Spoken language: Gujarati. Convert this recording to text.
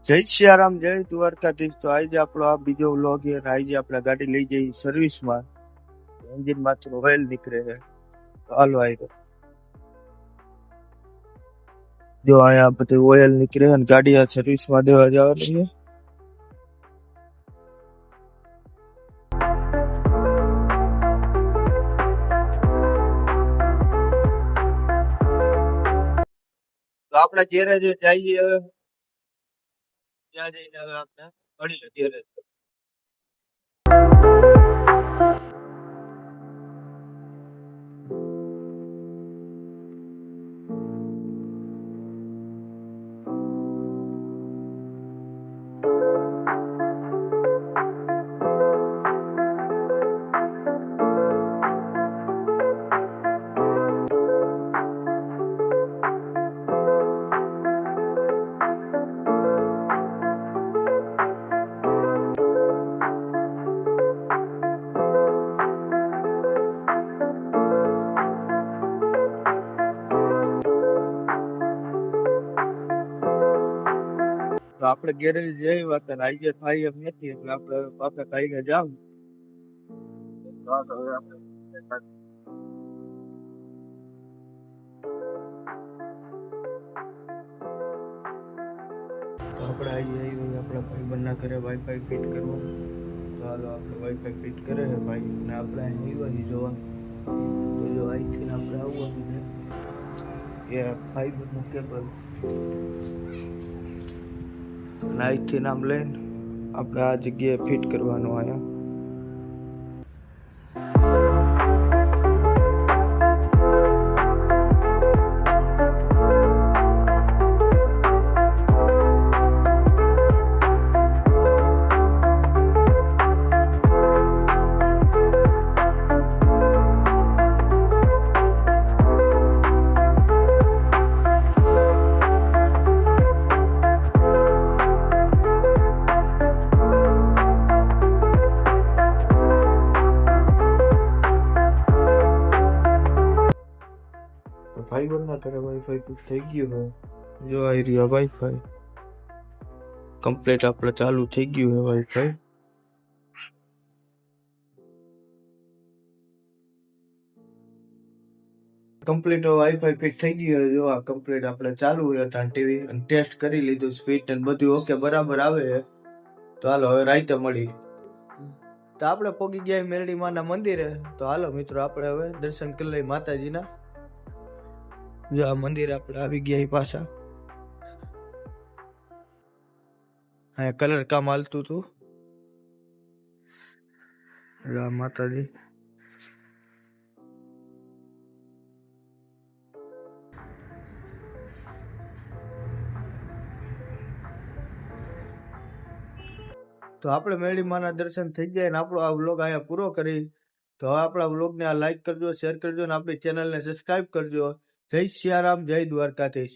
જય સિયારામ, જય દ્વારકાધીશ. તો આજે આપણો આ બીજો વ્લોગ છે. આજે આપણે ગાડી લઈ જઈ સર્વિસમાં. એન્જિન માંથી ઓઇલ નીકળે છે. તો હાલો આવ્યો જો અહીંયા બધું ઓઇલ નીકળે અને ગાડી આ સર્વિસમાં દેવા જવાની છે. તો આપણે ઘેરે જે જઈએ હવે ત્યાં જઈને હવે આપણે મળીએ ઘેરે. તો આપણે ઘેરે જઈ વાત આજે ભાઈ એમ નથી એટલે આપણે પાછા ખાઈને જાવ. આપણે આવી આપણા ભાઈબંધના ઘરે વાઈફાઈ ફિટ કરવા. તો હાલો આપણે વાઈફાઈ ફિટ કરે છે ભાઈ ને આપણે અહીં જોવા જો અહીંથી આપણે આવવાનું છે એ ફાઈબરનું કેબલ અહીંથી નામ લઈને આપણે આ જગ્યાએ ફિટ કરવાનું અહીંયા. ભાઈબંધના ઘરે વાઈફાઈ ફિટ થઈ ગયું છે. જો આવી રહ્યા વાઈફાઈ કમ્પ્લીટ આપણે ચાલુ થઈ ગયું છે વાઈફાઈ. કમ્પ્લીટ વાઈફાઈ ફિટ થઈ ગયું છે. જો આ કમ્પ્લીટ આપણે ચાલુ છે ટીવી અને ટેસ્ટ કરી લીધું સ્પીડ ને બધું ઓકે બરાબર આવે છે. તો હાલો હવે રાતે મળી. તો આપણે પોગી ગયા મેરડી માના મંદિરે. તો હાલો મિત્રો આપણે હવે દર્શન કરી લઈએ માતાજીના. જો આ મંદિર આપણે આવી ગયા પાછા. અહીંયા કલર કામ હાલતું હતું. રામ માતાજી. તો આપણે મેરડી માના દર્શન થઈ જાય ને આપણો આ વ્લોગ અહીંયા પૂરો કરી. તો હવે આપણા વ્લોગને આ લાઈક કરજો, શેર કરજો ને આપણી ચેનલને સબસ્ક્રાઇબ કરજો. જય સિયારામ, જય દ્વારકાધીશ.